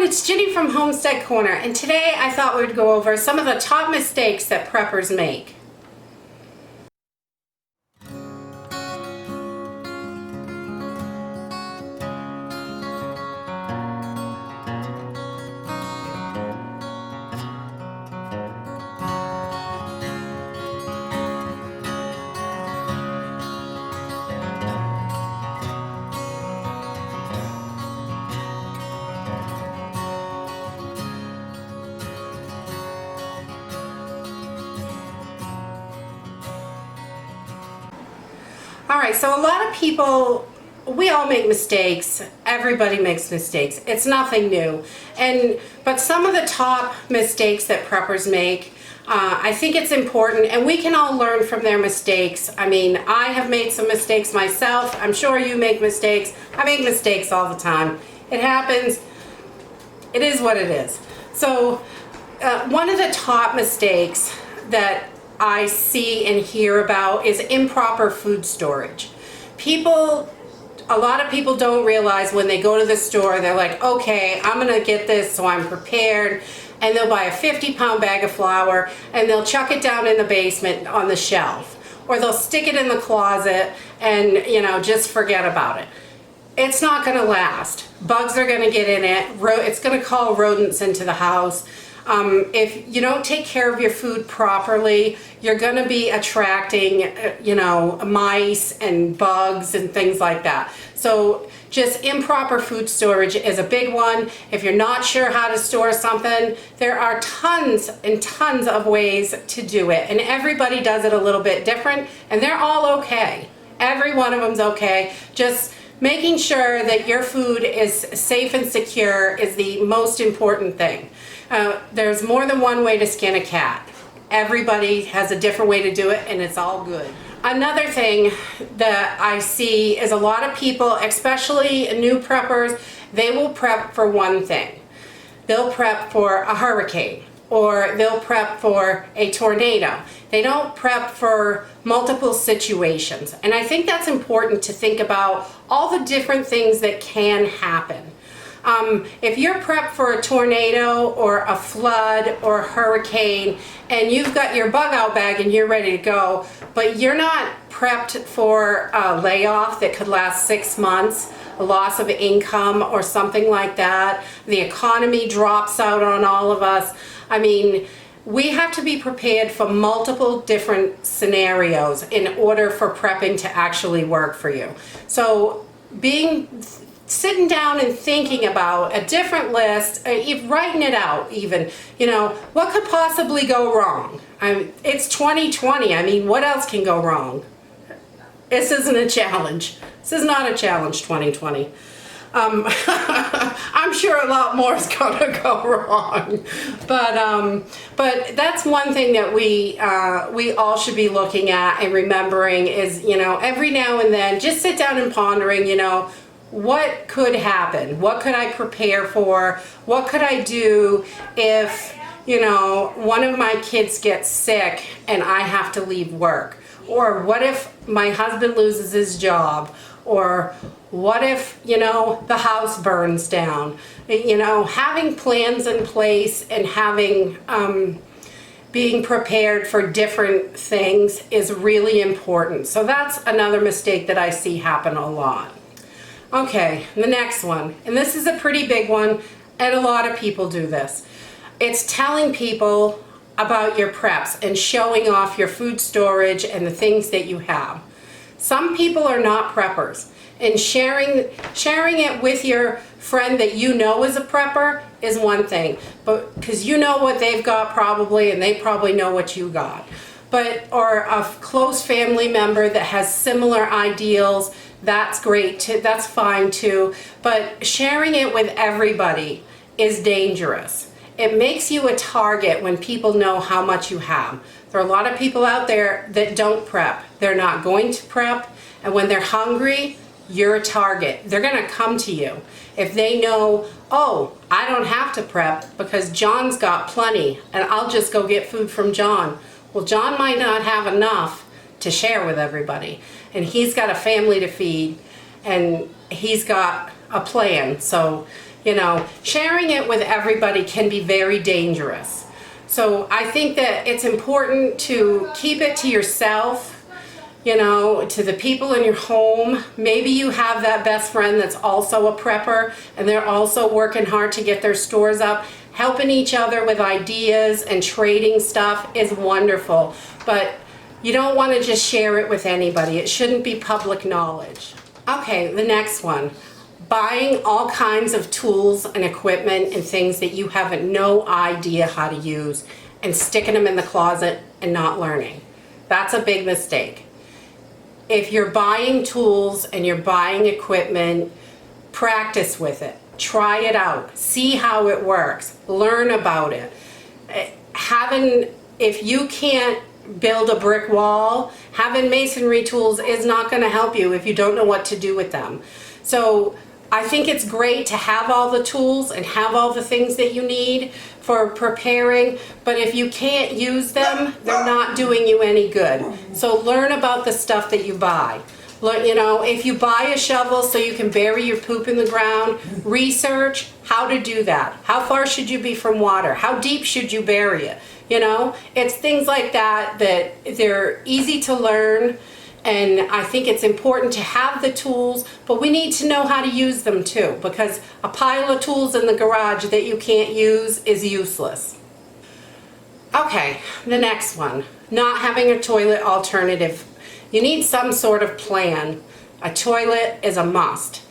everyone, it's Ginny from Homestead Corner, and today I thought we would go over some of the top mistakes that preppers make. Alright, so a lot of people, we all make mistakes. Everybody makes mistakes. It's nothing new. But some of the top mistakes that preppers make, I think it's important, and we can all learn from their mistakes. I mean, I have made some mistakes myself. I'm sure you make mistakes. I make mistakes all the time. It happens. It is what it is. So one of the top mistakes that I see and hear about is improper food storage. A lot of people don't realize when they go to the store, they're like, okay, I'm gonna get this so I'm prepared, and they'll buy a 50-pound bag of flour and they'll chuck it down in the basement on the shelf, or they'll stick it in the closet and, you know, just forget about it. It's not gonna last. Bugs are gonna get in it. It's gonna call rodents into the house. If you don't take care of your food properly, you're going to be attracting, you know, mice and bugs and things like that. So just improper food storage is a big one. If you're not sure how to store something, there are tons and tons of ways to do it. And everybody does it a little bit different, and they're all okay. Every one of them's okay. Just making sure that your food is safe and secure is the most important thing. There's more than one way to skin a cat. Everybody has a different way to do it, and it's all good. Another thing that I see is a lot of people, especially new preppers, they will prep for one thing. They'll prep for a hurricane, or they'll prep for a tornado. They don't prep for multiple situations. And I think that's important to think about all the different things that can happen. If you're prepped for a tornado or a flood or a hurricane, and you've got your bug out bag and you're ready to go, but you're not prepped for a layoff that could last 6 months, a loss of income or something like that, the economy drops out on all of us. I mean, we have to be prepared for multiple different scenarios in order for prepping to actually work for you. So sitting down and thinking about a different list, writing it out even, you know, what could possibly go wrong? It's 2020, I mean, what else can go wrong? This isn't a challenge. This is not a challenge, 2020. I'm sure a lot more is gonna go wrong, but that's one thing that we all should be looking at and remembering is, you know, every now and then, just sit down and pondering, you know, what could happen? What could I prepare for? What could I do if, you know, one of my kids gets sick and I have to leave work? Or what if my husband loses his job? Or what if, you know, the house burns down? You know, having plans in place and having, being prepared for different things is really important. So that's another mistake that I see happen a lot. Okay, the next one, and this is a pretty big one, and a lot of people do this. It's telling people about your preps and showing off your food storage and the things that you have. Some people are not preppers, and sharing it with your friend that you know is a prepper is one thing, but because you know what they've got probably, and they probably know what you got. Or a close family member that has similar ideals, that's great too, that's fine too, but sharing it with everybody is dangerous. It makes you a target when people know how much you have. There are a lot of people out there that don't prep. They're not going to prep, and when they're hungry, you're a target. They're gonna come to you. If they know, oh, I don't have to prep because John's got plenty and I'll just go get food from John. Well, John might not have enough to share with everybody, and he's got a family to feed, and he's got a plan. So You know, sharing it with everybody can be very dangerous. So I think that it's important to keep it to yourself, you know, to the people in your home. Maybe you have that best friend that's also a prepper and they're also working hard to get their stores up. Helping each other with ideas and trading stuff is wonderful, but you don't want to just share it with anybody. It shouldn't be public knowledge. Okay, the next one. Buying all kinds of tools and equipment and things that you have no idea how to use and sticking them in the closet and not learning. That's a big mistake. If you're buying tools and you're buying equipment, practice with it. Try it out. See how it works. Learn about it. If you can't build a brick wall, having masonry tools is not going to help you if you don't know what to do with them. So I think it's great to have all the tools and have all the things that you need for preparing, but if you can't use them, they're not doing you any good. So learn about the stuff that you buy. You know, if you buy a shovel so you can bury your poop in the ground, research how to do that. How far should you be from water? How deep should you bury it? You know, it's things like that that they're easy to learn, and I think it's important to have the tools, but we need to know how to use them too, because a pile of tools in the garage that you can't use is useless. Okay, the next one, not having a toilet alternative. You need some sort of plan. A toilet is a must.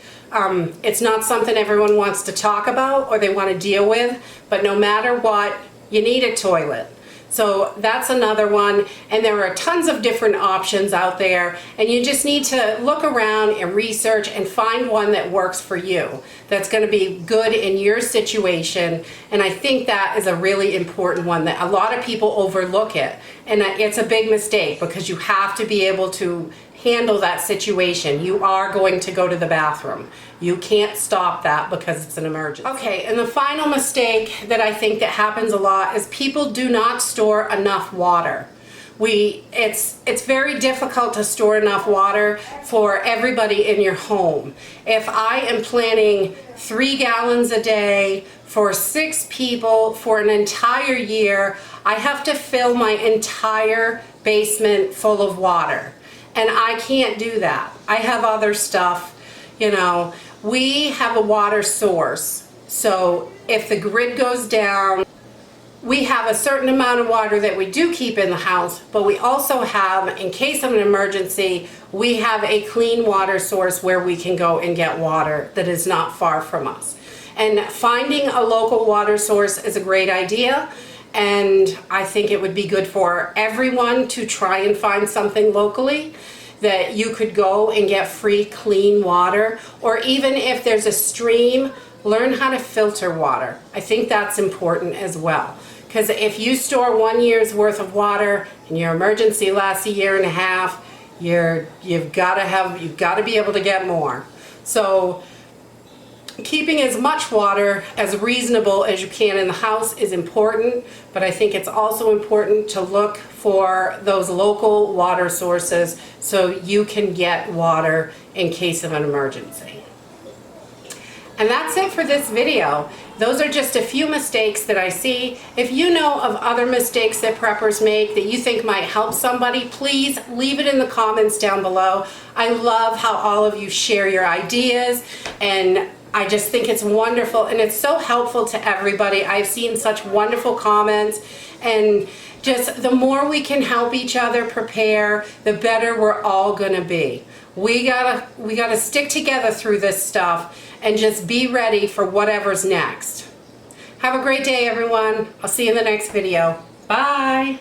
It's not something everyone wants to talk about or they want to deal with, but no matter what, you need a toilet. So that's another one, and there are tons of different options out there, and you just need to look around and research and find one that works for you, that's going to be good in your situation. And I think that is a really important one that a lot of people overlook it, and it's a big mistake because you have to be able to handle that situation. You are going to go to the bathroom. You can't stop that because it's an emergency. Okay, and the final mistake that I think that happens a lot is people do not store enough water. It's very difficult to store enough water for everybody in your home. If I am planning 3 gallons a day for 6 people for an entire year, I have to fill my entire basement full of water. And I can't do that. I have other stuff, you know. We have a water source, so if the grid goes down, we have a certain amount of water that we do keep in the house, but we also have, in case of an emergency, we have a clean water source where we can go and get water that is not far from us. And finding a local water source is a great idea, and I think it would be good for everyone to try and find something locally that you could go and get free clean water, or even if there's a stream, learn how to filter water. I think that's important as well, because if you store 1 year's worth of water and your emergency lasts a year and a half, you've got to be able to get more. So keeping as much water as reasonable as you can in the house is important, but I think it's also important to look for those local water sources so you can get water in case of an emergency. And that's it for this video. Those are just a few mistakes that I see. If you know of other mistakes that preppers make that you think might help somebody, please leave it in the comments down below. I love how all of you share your ideas, and I just think it's wonderful, and it's so helpful to everybody. I've seen such wonderful comments, and just the more we can help each other prepare, the better we're all gonna be. We gotta stick together through this stuff and just be ready for whatever's next. Have a great day, everyone. I'll see you in the next video. Bye.